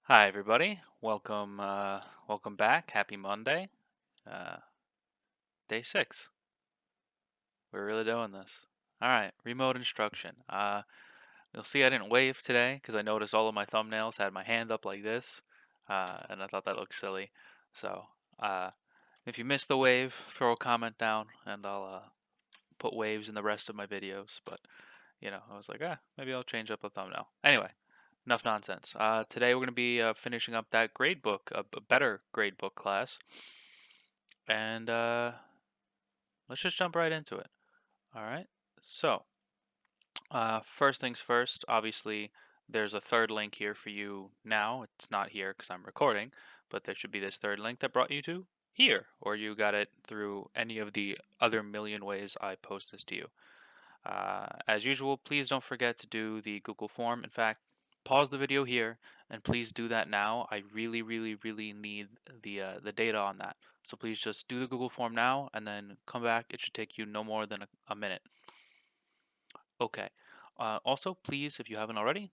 Hi, everybody. Welcome back. Happy Monday. Uh, Day 6. We're really doing this. All right, remote instruction. You'll see I didn't wave today because I noticed all of my thumbnails had my hand up like this, and I thought that looked silly. So, uh, if you missed the wave, throw a comment down, and I'll put waves in the rest of my videos. But I was like, maybe I'll change up the thumbnail. Anyway, enough nonsense. Today we're going to be finishing up that gradebook, a better gradebook class, and let's just jump right into it. All right. So, first things first. Obviously, there's a third link here for you now. It's not here because I'm recording, but there should be this third link that brought you to here, or you got it through any of the other million ways I post this to you. As usual, please don't forget to do the Google form. In fact, pause the video here and please do that now. I really, really, really need the data on that. So please just do the Google form now and then come back. It should take you no more than a minute. Okay. Also, please, if you haven't already,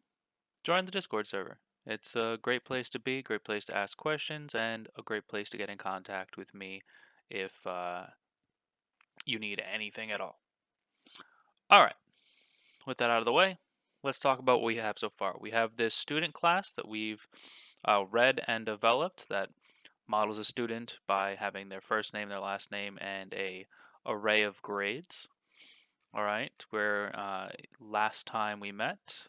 join the Discord server. It's a great place to be, great place to ask questions, and a great place to get in contact with me if you need anything at all. All right. With that out of the way, let's talk about what we have so far. We have this student class that we've read and developed that models a student by having their first name, their last name, and a array of grades. All right, where last time we met,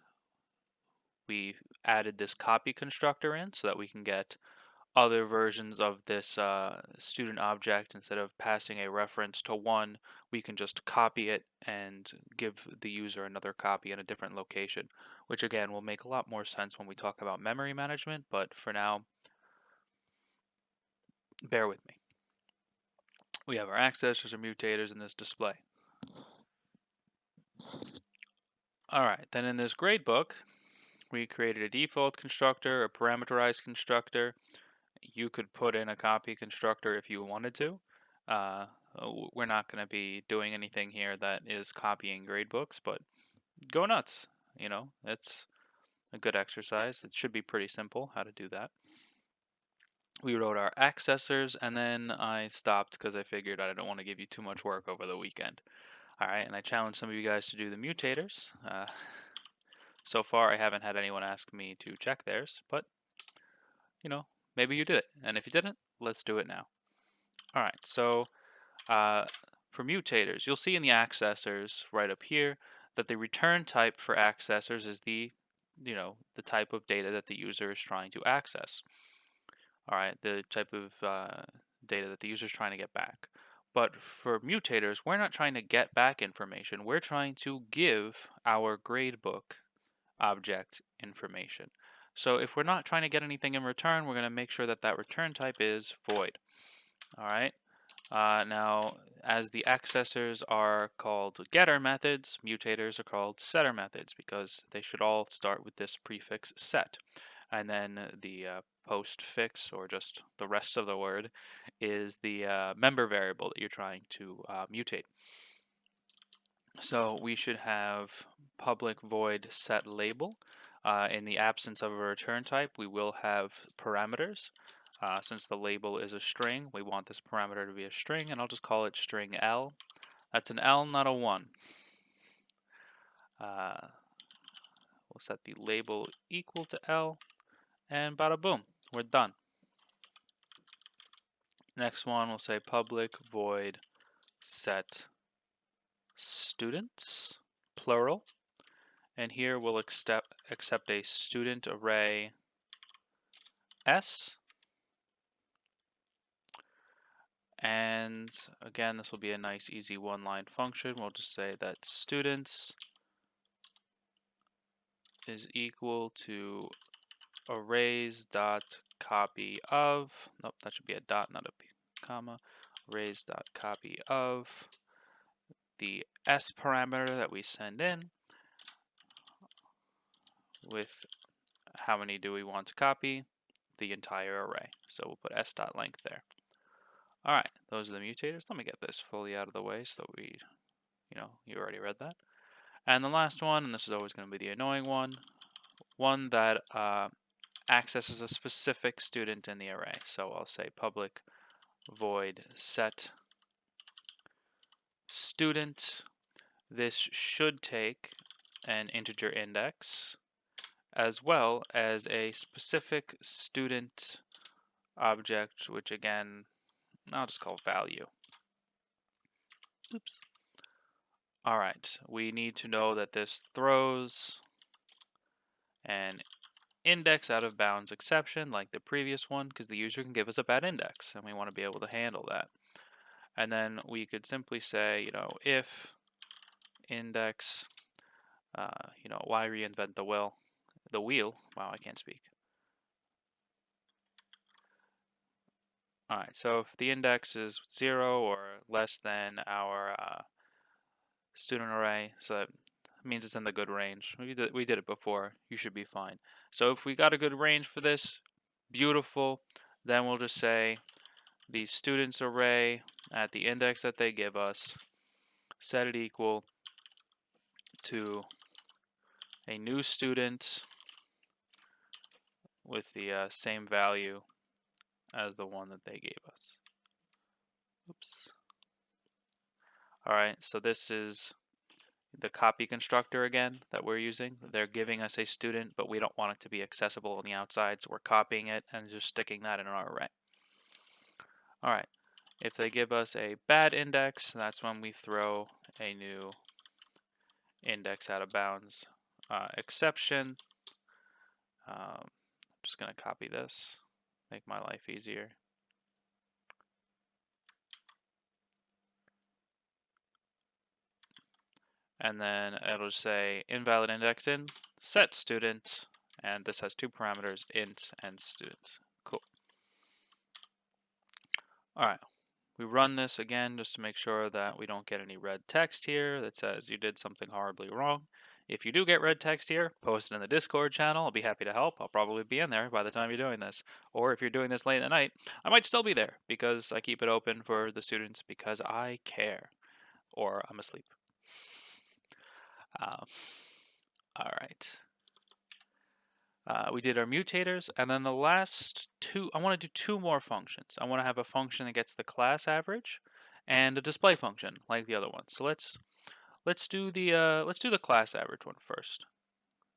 we added this copy constructor in so that we can get other versions of this student object. Instead of passing a reference to one, we can just copy it and give the user another copy in a different location, which again will make a lot more sense when we talk about memory management, but for now, bear with me. We have our accessors or mutators in this display. Alright, then in this gradebook, we created a default constructor, a parameterized constructor. You could put in a copy constructor if you wanted to. Uh, we're not going to be doing anything here that is copying gradebooks, but go nuts. It's a good exercise. It should be pretty simple how to do that. We wrote our accessors, and then I stopped because I figured I didn't want to give you too much work over the weekend. All right, and I challenged some of you guys to do the mutators. So far, I haven't had anyone ask me to check theirs, but maybe you did it. And if you didn't, let's do it now. All right, so for mutators, you'll see in the accessors right up here that the return type for accessors is the type of data that the user is trying to access. All right, the type of data that the user is trying to get back. But for mutators, we're not trying to get back information. We're trying to give our gradebook object information. So if we're not trying to get anything in return, we're going to make sure that that return type is void. All right. Now, as the accessors are called getter methods, mutators are called setter methods because they should all start with this prefix set. And then the postfix, or just the rest of the word, is the member variable that you're trying to mutate. So we should have public void set label. In the absence of a return type, we will have parameters. Since the label is a string, we want this parameter to be a string, and I'll just call it string L. That's an L, not a 1. We'll set the label equal to L, and bada boom, we're done. Next one, we'll say public void set students, plural. And here we'll accept a student array S. And again, this will be a nice easy one-line function. We'll just say that students is equal to arrays dot copy of, nope, that should be a dot, not a comma, arrays dot copy of the S parameter that we send in with how many do we want to copy? The entire array. So we'll put s dot length there. All right, those are the mutators. Let me get this fully out of the way so we, you already read that. And the last one, and this is always going to be the annoying one that accesses a specific student in the array. So I'll say public void set student. This should take an integer index as well as a specific student object, which again, I'll just call value. Oops. All right, we need to know that this throws an index out of bounds exception like the previous one, because the user can give us a bad index and we want to be able to handle that. And then we could simply say, if index, why reinvent the wheel? Wow, I can't speak. All right, so if the index is 0 or less than our student array, so that means it's in the good range. We did it before. You should be fine. So if we got a good range for this, beautiful. Then we'll just say the students array at the index that they give us, set it equal to a new student with the same value as the one that they gave us. Oops. All right, so this is the copy constructor again that we're using. They're giving us a student, but we don't want it to be accessible on the outside, so we're copying it and just sticking that in our array. All right, if they give us a bad index, that's when we throw a new index out of bounds exception. I'm just going to copy this, make my life easier. And then it'll say invalid index in set student, and this has two parameters, int and student. Cool. All right, we run this again just to make sure that we don't get any red text here that says you did something horribly wrong. If you do get red text here, post it in the Discord channel. I'll be happy to help. I'll probably be in there by the time you're doing this. Or if you're doing this late at night, I might still be there because I keep it open for the students because I care. Or I'm asleep. All right. We did our mutators, and then the last two, I want to do two more functions. I want to have a function that gets the class average, and a display function like the other one. So let's do the class average one first,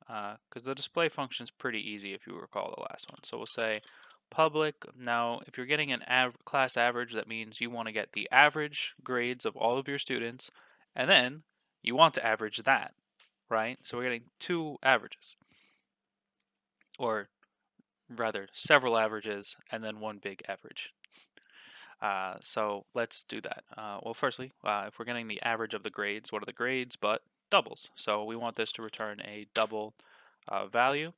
because the display function is pretty easy if you recall the last one. So we'll say public. Now, if you're getting an class average, that means you want to get the average grades of all of your students, and then you want to average that, right? So we're getting two averages, or rather several averages and then one big average. So let's do that. Well, firstly, if we're getting the average of the grades, what are the grades but doubles? So we want this to return a double value.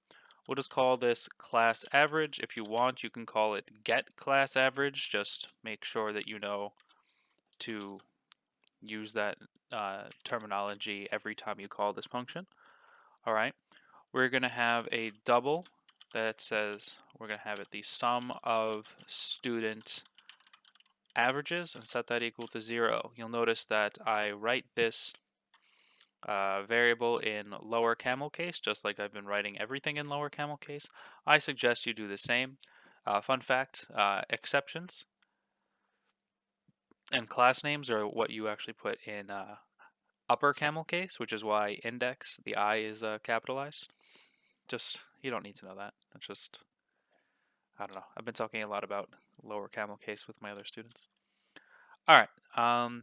We'll just call this class average. If you want, you can call it get class average. Just make sure that you know to use that terminology every time you call this function. All right, we're going to have a double that says we're going to have it the sum of student averages and set that equal to 0. You'll notice that I write this variable in lower camel case, just like I've been writing everything in lower camel case. I suggest you do the same. Fun fact, exceptions and class names are what you actually put in upper camel case, which is why index, the I is capitalized. Just, you don't need to know that. That's just, I don't know. I've been talking a lot about lower camel case with my other students. All right.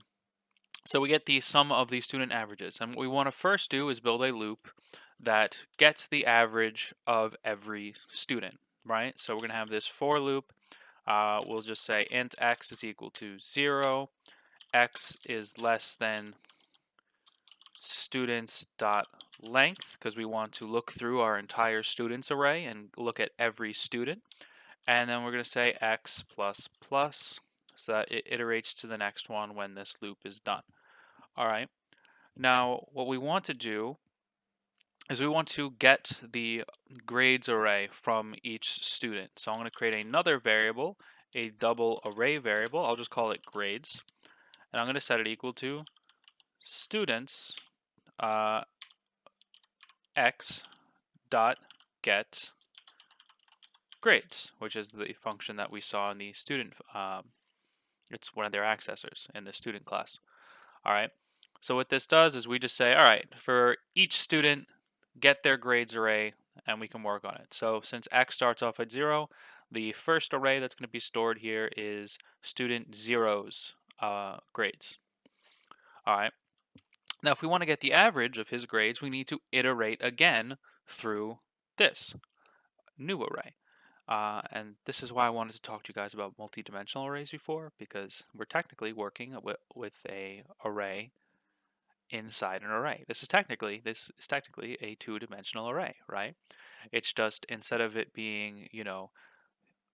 So we get the sum of the student averages. And what we want to first do is build a loop that gets the average of every student, right? So we're going to have this for loop. We'll just say int x is equal to 0. X is less than students dot length, because we want to look through our entire students array and look at every student. And then we're going to say x plus plus, so that it iterates to the next one when this loop is done. All right. Now, what we want to do is we want to get the grades array from each student. So I'm going to create another variable, a double array variable. I'll just call it grades. And I'm going to set it equal to students x dot get grades, which is the function that we saw in the student. It's one of their accessors in the student class. All right. So what this does is we just say, all right, for each student, get their grades array, and we can work on it. So since x starts off at 0, the first array that's going to be stored here is student 0's grades. All right. Now, if we want to get the average of his grades, we need to iterate again through this new array. And this is why I wanted to talk to you guys about multi-dimensional arrays before, because we're technically working with a array inside an array. This is technically a two-dimensional array, right? It's just instead of it being,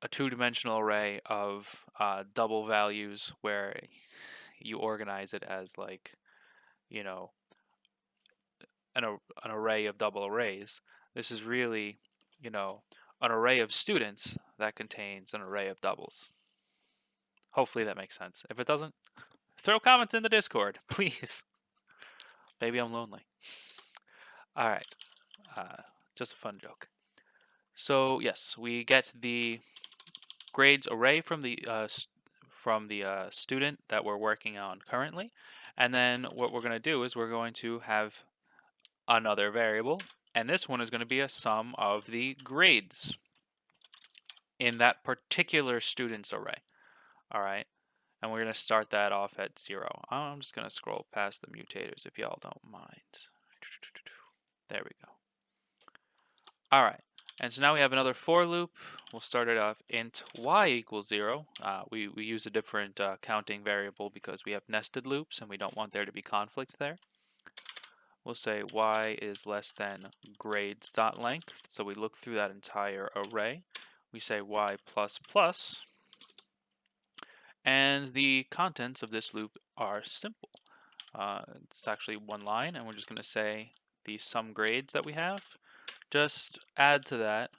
a two-dimensional array of double values where you organize it as like, you know, an array of double arrays. This is really, an array of students that contains an array of doubles. Hopefully that makes sense. If it doesn't, throw comments in the Discord, please. Maybe I'm lonely. All right, just a fun joke. So yes, we get the grades array from the student that we're working on currently, and then what we're going to do is we're going to have another variable, and this one is going to be a sum of the grades in that particular student's array. All right, and we're going to start that off at 0. I'm just going to scroll past the mutators if y'all don't mind. There we go. All right, and so now we have another for loop. We'll start it off int y equals 0. We use a different counting variable because we have nested loops and we don't want there to be conflict there. We'll say y is less than grades.length. So we look through that entire array. We say y plus plus. And the contents of this loop are simple. It's actually one line, and we're just going to say the sum grades that we have. Just add to that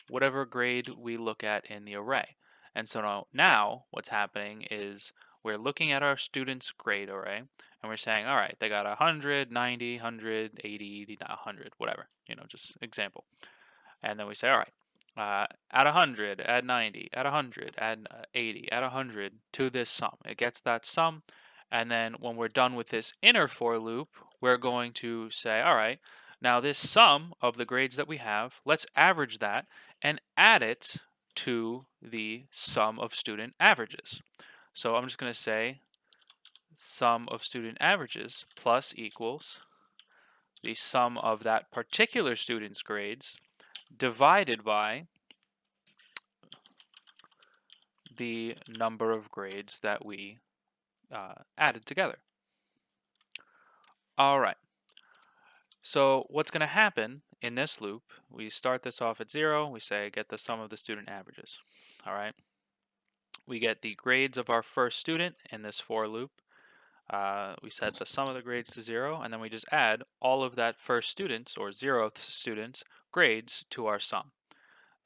whatever grade we look at in the array. And so now what's happening is we're looking at our students' grade array, and we're saying, all right, they got 100, 90, 100, 80, 100, whatever, just example. And then we say, all right, add 100, add 90, add 100, add 80, add 100 to this sum. It gets that sum, and then when we're done with this inner for loop, we're going to say, all right, now this sum of the grades that we have, let's average that and add it to the sum of student averages. So I'm just going to say sum of student averages plus equals the sum of that particular student's grades divided by the number of grades that we added together. All right. So what's going to happen in this loop, we start this off at 0. We say get the sum of the student averages. All right. We get the grades of our first student in this for loop. We set the sum of the grades to 0, and then we just add all of that first student's or 0th student's grades to our sum.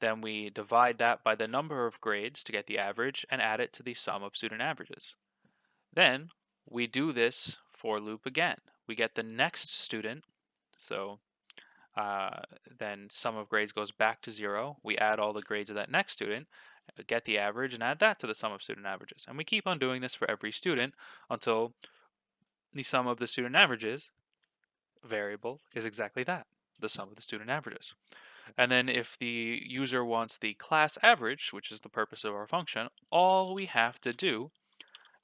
Then we divide that by the number of grades to get the average and add it to the sum of student averages. Then we do this for loop again. We get the next student, so then sum of grades goes back to 0. We add all the grades of that next student, get the average, and add that to the sum of student averages. And we keep on doing this for every student until the sum of the student averages variable is exactly that, the sum of the student averages. And then if the user wants the class average, which is the purpose of our function, all we have to do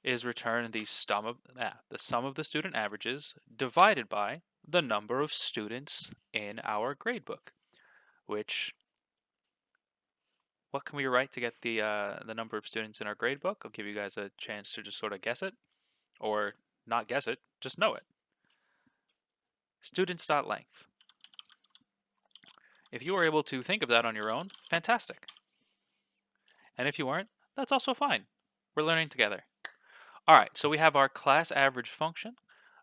is return the sum of the student averages divided by the number of students in our gradebook. Which, what can we write to get the number of students in our gradebook? I'll give you guys a chance to just sort of guess it, or not guess it, just know it. Students.length. If you were able to think of that on your own, fantastic. And if you weren't, that's also fine. We're learning together. All right, so we have our class average function.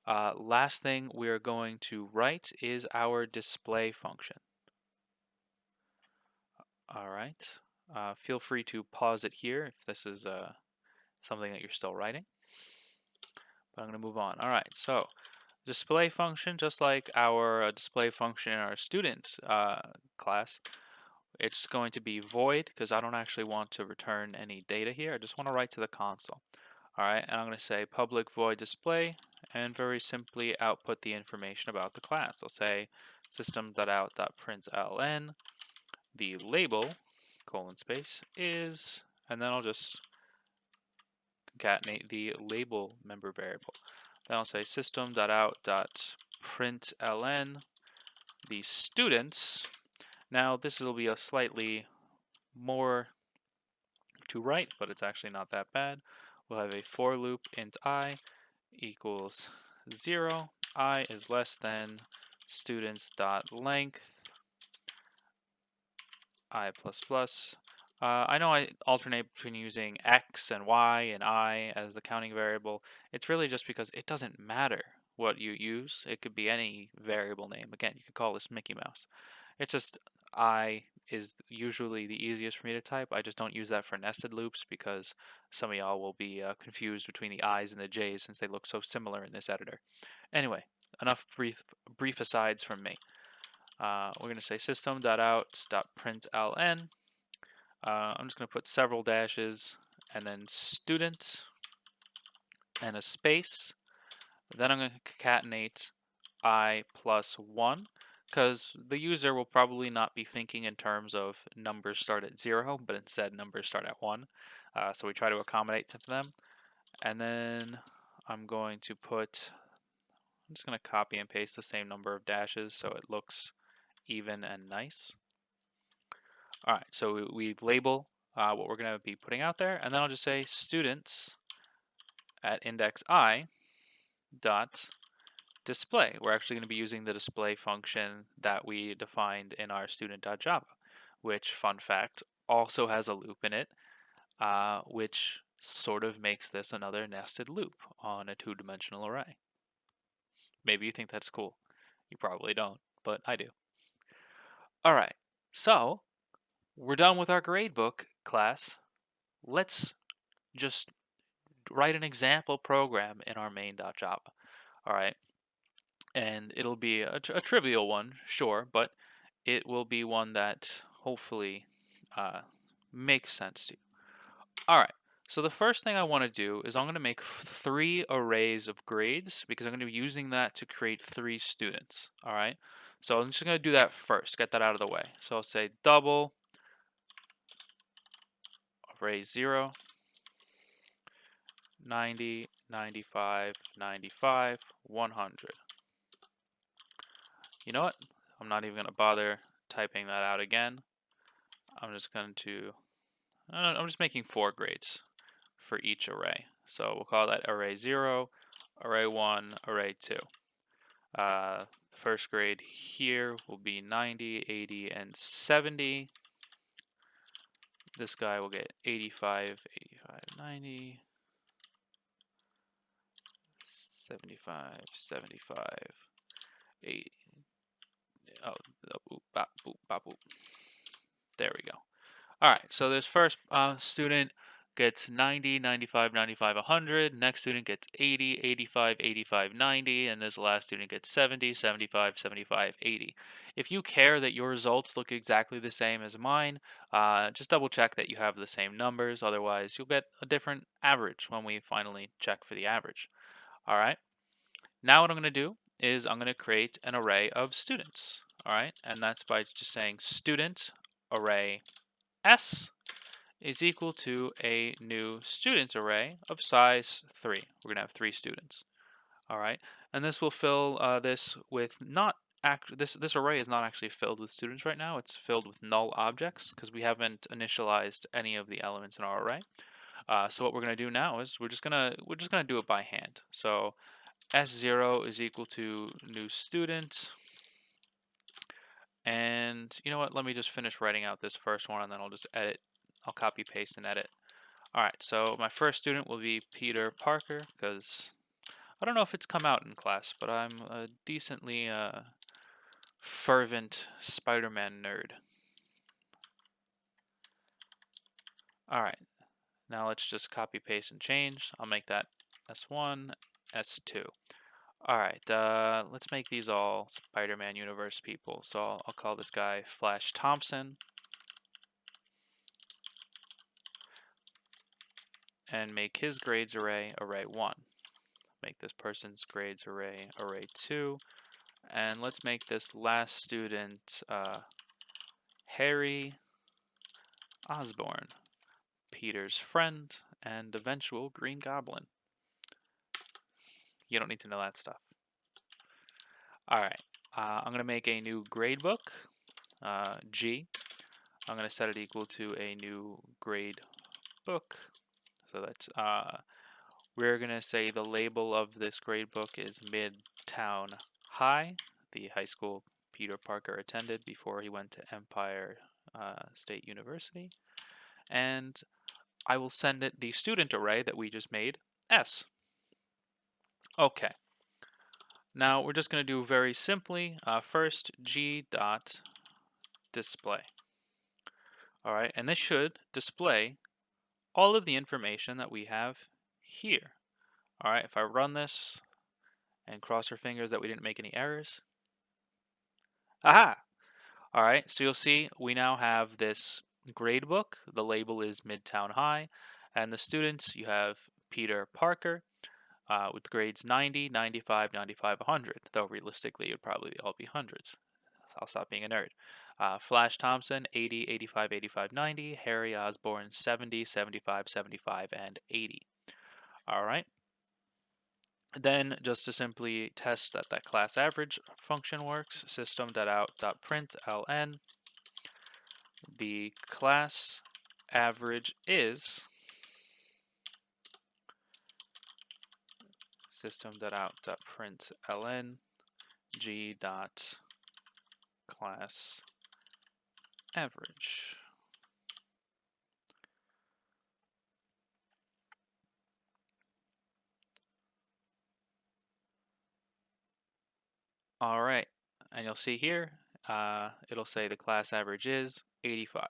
Last thing we're going to write is our display function. All right, feel free to pause it here if this is something that you're still writing. But I'm going to move on. All right, so display function, just like our display function in our student class, it's going to be void because I don't actually want to return any data here. I just want to write to the console. All right, and I'm going to say public void display and very simply output the information about the class. I'll say system.out.println, the label, colon space, is, and then I'll just concatenate the label member variable. Then I'll say system.out.println, the students. Now this will be a slightly more to write, but it's actually not that bad. We'll have a for loop int I equals 0. I is less than students dot length I plus plus. I know I alternate between using x and y and I as the counting variable. It's really just because it doesn't matter what you use. It could be any variable name. Again, you could call this Mickey Mouse. It's just I is usually the easiest for me to type. I just don't use that for nested loops because some of y'all will be confused between the i's and the j's since they look so similar in this editor. Anyway, enough brief asides from me. We're going to say system.out.println. I'm just going to put several dashes and then student and a space. Then I'm going to concatenate I plus 1 because the user will probably not be thinking in terms of numbers start at 0, but instead numbers start at 1. So we try to accommodate to them. And then I'm just going to copy and paste the same number of dashes so it looks even and nice. All right, so we label what we're going to be putting out there, and then I'll just say students at index I dot display. We're actually going to be using the display function that we defined in our student.java, which, fun fact, also has a loop in it, which sort of makes this another nested loop on a two-dimensional array. Maybe you think that's cool. You probably don't, but I do. All right, so we're done with our gradebook class. Let's just write an example program in our main.java. All right, and it'll be a trivial one, sure, but it will be one that hopefully makes sense to you. All right, so the first thing I want to do is I'm going to make 3 arrays of grades because I'm going to be using that to create 3 students. All right, so I'm just going to do that first, get that out of the way. So I'll say double array 0, 90, 95, 95, 100. You know what? I'm not even going to bother typing that out again. I'm just going to, I'm just making 4 grades for each array. So we'll call that array 0, array 1, array 2. First grade here will be 90, 80, and 70. This guy will get 85, 85, 90, 75, 75, 80. Oh, boop, bop, boop, bop, boop. There we go. All right, so this first student gets 90, 95, 95, 100. Next student gets 80, 85, 85, 90. And this last student gets 70, 75, 75, 80. If you care that your results look exactly the same as mine, just double check that you have the same numbers. Otherwise, you'll get a different average when we finally check for the average. All right, now what I'm going to do is I'm going to create an array of students. All right, and that's by just saying student array S is equal to a new students array of size 3. We're going to have 3 students. All right, and this will fill this with this array is not actually filled with students right now. It's filled with null objects because we haven't initialized any of the elements in our array. So what we're going to do now is we're just gonna do it by hand. So S0 is equal to new student. And you know what? Let me just finish writing out this first one and then I'll just edit. I'll copy, paste, and edit. All right, so my first student will be Peter Parker because I don't know if it's come out in class, but I'm a decently fervent Spider-Man nerd. All right, now let's just copy, paste, and change. I'll make that S1, S2. All right, let's make these all Spider-Man universe people. So I'll call this guy Flash Thompson. and make his grades array array 1. Make this person's grades array array 2. And let's make this last student Harry Osborne, Peter's friend and eventual Green Goblin. You don't need to know that stuff. All right, I'm going to make a new gradebook, G. I'm going to set it equal to a new grade book. So that's, we're going to say the label of this gradebook is Midtown High, the high school Peter Parker attended before he went to Empire State University. And I will send it the student array that we just made, S. Okay. Now we're just going to do very simply, first G dot display. All right, and this should display all of the information that we have here. All right, if I run this and cross our fingers that we didn't make any errors. Aha! All right, so you'll see we now have this gradebook. The label is Midtown High, and the students, you have Peter Parker with grades 90, 95, 95, 100, though realistically it would probably all be hundreds. I'll stop being a nerd. Flash Thompson, 80, 85, 85, 90. Harry Osborne, 70, 75, 75, and 80. All right. Then, just to simply test that that class average function works, system.out.println, the class average is system.out.println g.class average. All right, and you'll see here, it'll say the class average is 85,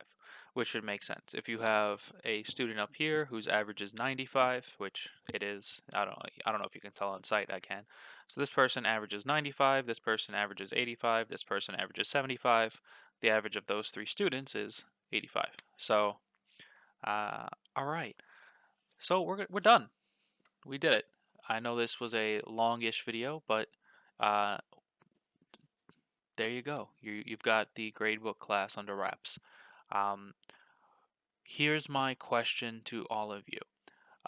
which should make sense. If you have a student up here whose average is 95, which it is, I don't know if you can tell on site, I can. So this person averages 95, this person averages 85, this person averages 75. The average of those three students is 85. So, all right. So we're done. We did it. I know this was a longish video, but there you go. You've got the gradebook class under wraps. Um, Here's my question to all of you.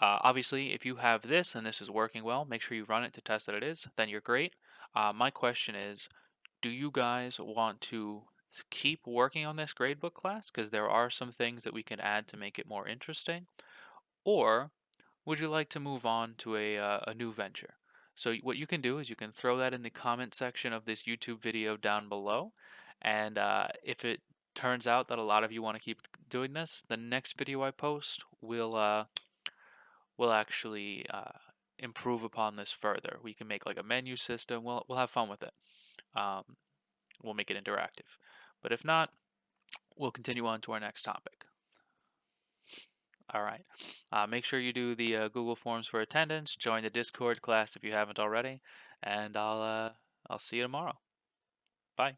Obviously, if you have this and this is working well, make sure you run it to test that it is. Then you're great. My question is, do you guys want to keep working on this gradebook class? Because there are some things that we can add to make it more interesting. Or would you like to move on to a new venture? So what you can do is you can throw that in the comment section of this YouTube video down below. And if it turns out that a lot of you want to keep doing this, the next video I post will actually improve upon this further. We can make like a menu system. We'll have fun with it. Um, we'll make it interactive. But if not, we'll continue on to our next topic. All right. Make sure you do the Google Forms for attendance. Join the Discord class if you haven't already, and I'll see you tomorrow. Bye.